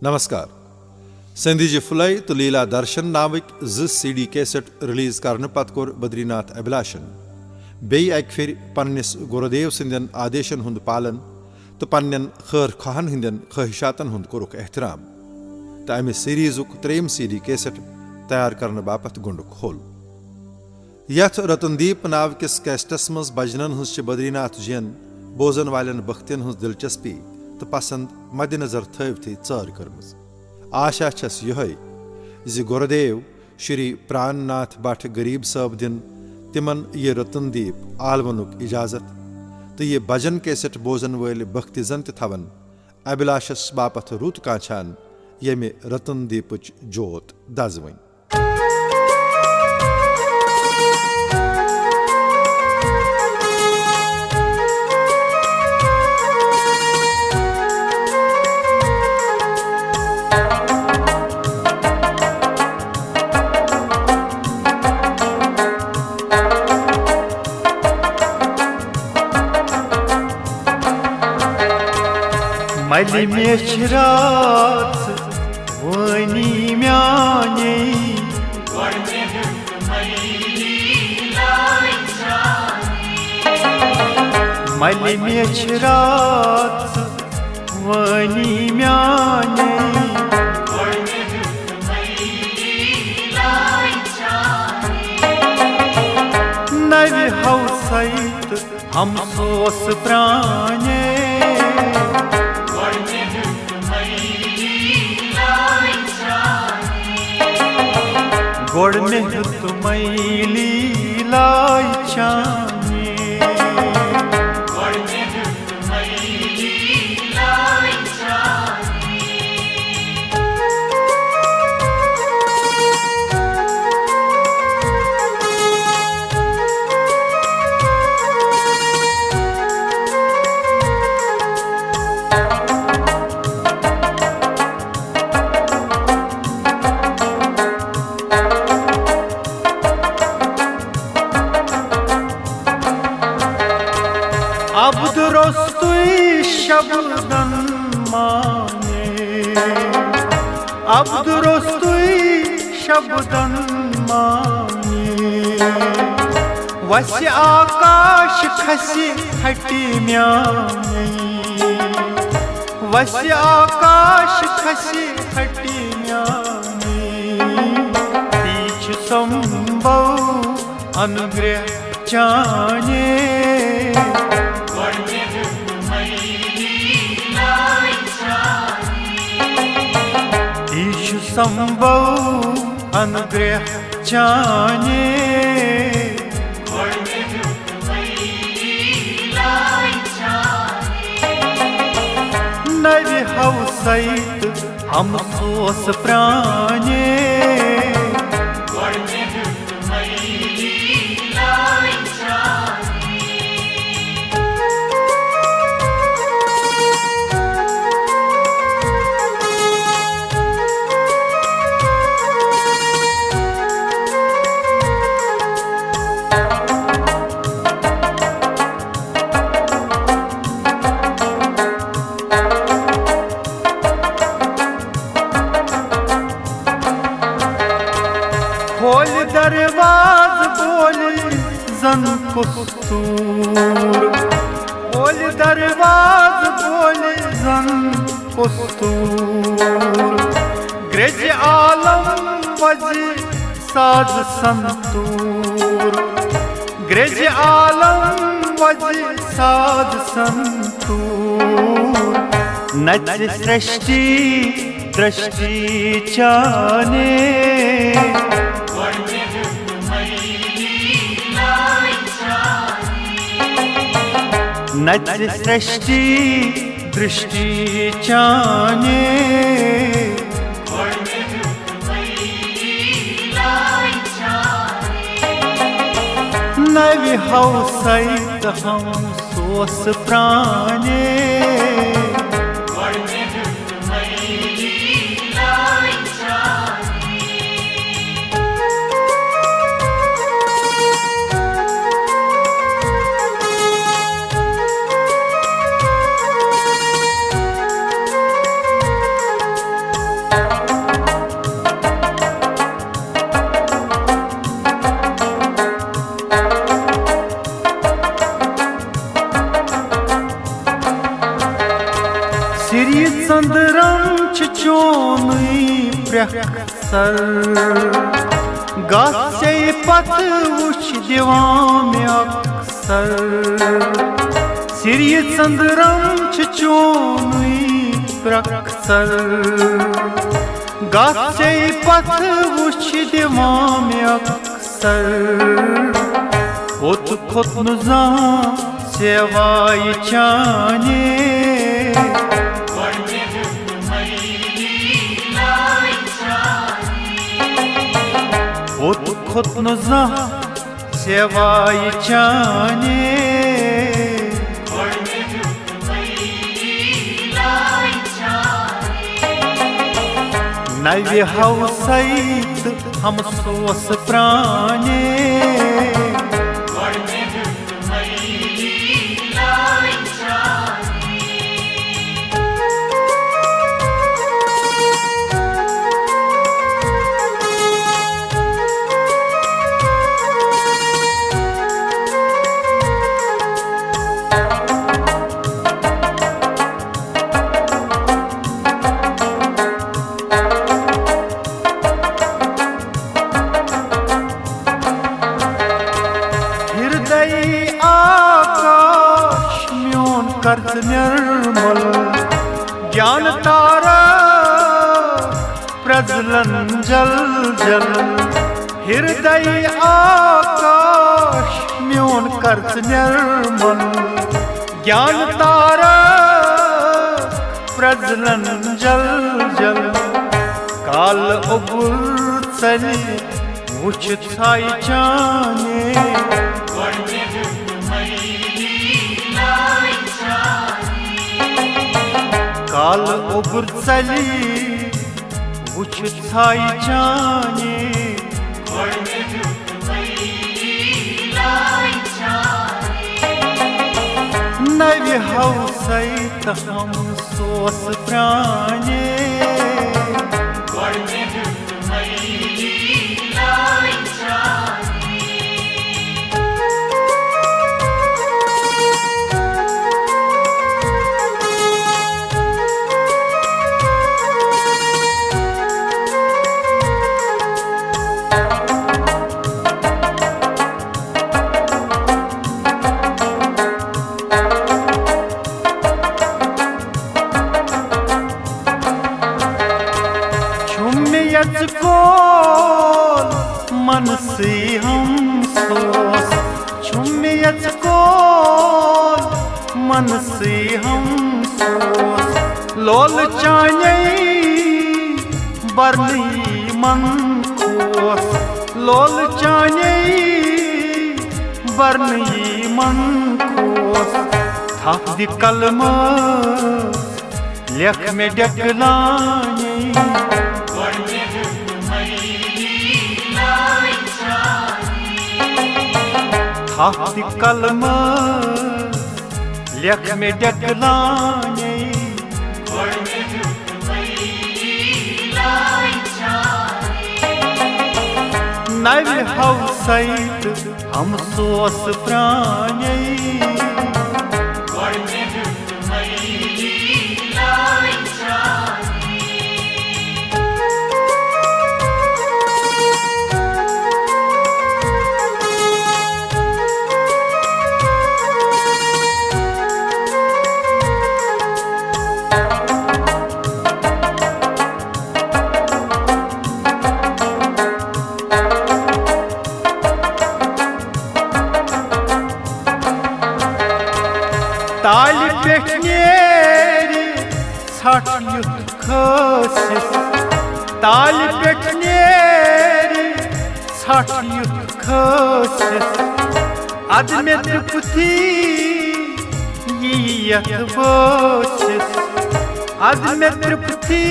नमस्कार। संदीजी फुलई तो लीला दर्शन नाविक CD कैसेट रिलीज करने पत कोर बद्रीनाथ अभिलाषन बेई अक फिर पन्निस गुरुदेव सिंदन आदेशन हुंद पालन तो पन्नन खैर खाहन हिंदन ख्वाहिशातन हुंद कोरुक एहतराम तो अमि सीरीजुक त्रेम CD कैसेट तैयार करने बापत गुंडुक खोल यथ रतनदीप नाव किस कैस्टस मज भजनन हुंस बद्रीनाथ जन बोजन वालन बख्तियन हुंस दिलचस्पी तो पसंद मद्देनजर थी चर कर्मज। आशा छस यह गुरुदेव श्री प्राणनाथ भट्ट गरीब साहब दिन तिमन ये रतनदीप आलवनुक इजाजत तो ये भजन कैसेट बोजन वल बख्ति जन तवन अभिलाषस बापत रुत काछान ये रतनदीपच जोत दजवन। मलि मे रात वनी म्याने मलि मे रात वनी म्याने नवि हौसैत हम सोस प्राणे गोड़ में तुमैली लाई चाने अब्द रोस्तुई शब्दन माने अब्द रोस्तुई शब्दन माने वस्य आकाश खसी हटी म्याने वस्य आकाश खसी हटी म्याने बीच संभव अनुग्रह जाने ईशु संभव अनुग्रह जाने नवि हौसैत हम सोस प्राणे खोल दरवाज बोली जन कुस्तूर खोल दरवाज बोली जन कुस्तूर ग्रज आलम वजी साज संतूर ग्रज आलम वजी साज संतूर नच सृष्टि दृष्टि चाने नच सृष्टि दृष्टि चाने नवि हौसैत हम सोस प्राणे प्रेक्सर गसे पत वुछ दिवान में अक्सर सिरिय चंद्रम चोनुई प्रक्सर गसे पत वुछ दिवान में अक्सर ओत खोत नुजा सेवाई चाने ओत खोत नुजा सेवाई चाने नव्य हौसैत हम सोस प्राणे कर्त निर्मल ज्ञान तारा प्रज्वलन जल जल हृदय आकाश म्योन कर्त निर्मल ज्ञान तारा प्रज्वलन जल जल काल उगुल चली वुछ छाई चाने काल उगुर चली वुछ छाई चाने नव्य हौसैत हम सोस प्राणे कोल मन से हम सोस छुमियत कोल मन से हम सोस लोल चाने बरनी मन खोस लोल चाने बरनी मन खोस था दि कलम लेख में डकलाने हाथ कलम लेख में डकलाने नव्य हौसैत हम सोस प्राणे ताल पेटनेरी छठ युद्ध खसिस ताल पेटनेरी छठ युद्ध खसिस अदमे तृप्ति यत बसिस अदमे तृप्ति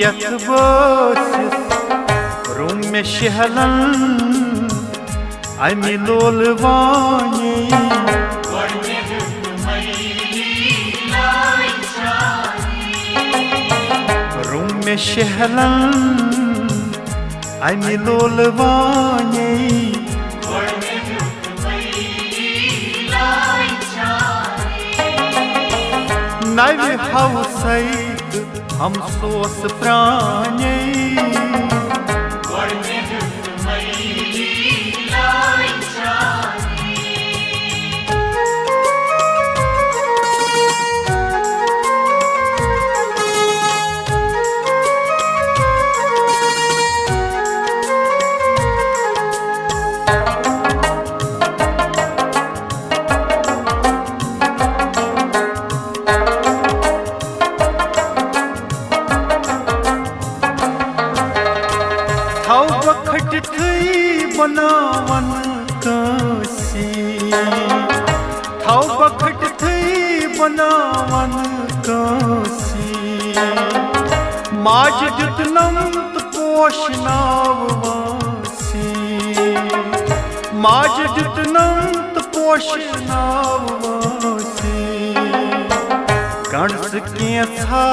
यत बसिस रूम में शहलन अमि लोलवानी में शहलन अमि लोलवानी नव्य हौसैत हम सोस प्राणे बखट थई बनावन कासी थाव बखट थई बनावन कासी माज जुतनंत पोषनाव वासी माज जुतनंत पोषनाव वासी गणस के था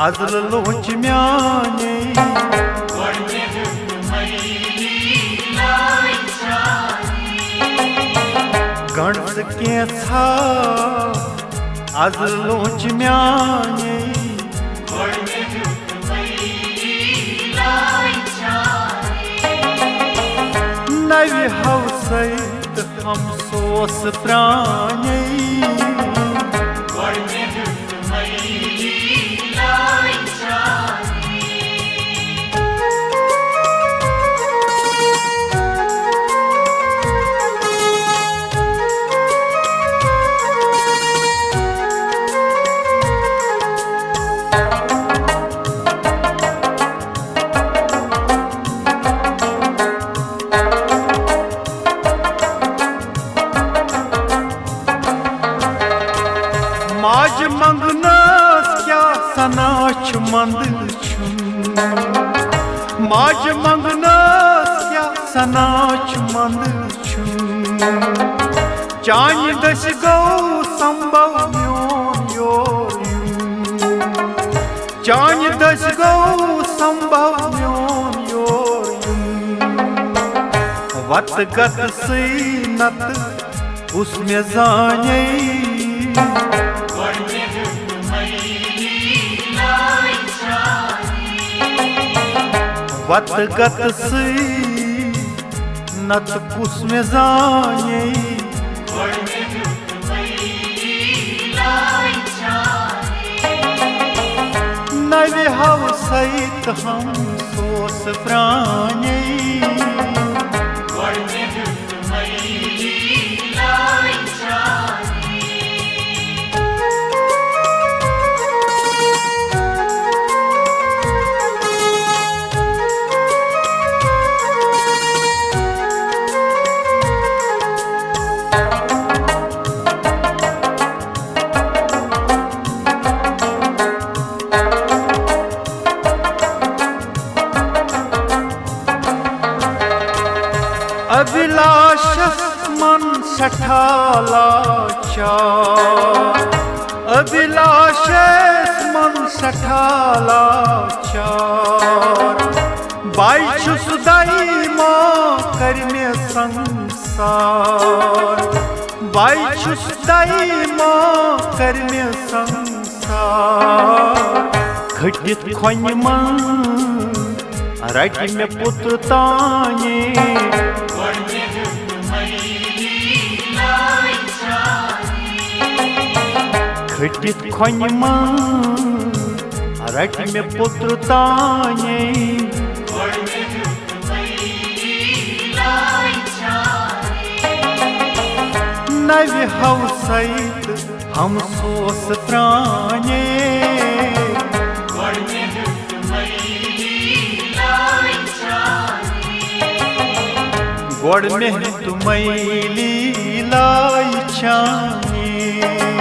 अजल लोच म्याने गणस के था आज लोच म्याने नवी हवसैत हम सोस प्राणे माज मंगनस क्या सनाच मंद छुन माज मंगनस क्या सनाच मंद छुन चान दश गौ संभव म्योन योर चान दश गौ संभव म्योन योर वत गत सई नत उसमें जाने वत गत सई नत कुस में जाने नवे हव सहित हम सोस प्राणे अभिलाषस मन सठाला चार अभिलाषस मन सठाला चार बाईशु सुदाई माँ कर में संसार बाईशु सुदाई माँ कर में संसार घटित खोन मन रट में पुत्र ताने घटित खोन मन रट में पुत्र ताने नवे हव सहित हम सोस प्राणे गोड़ में तुम्हें लीलाई छाने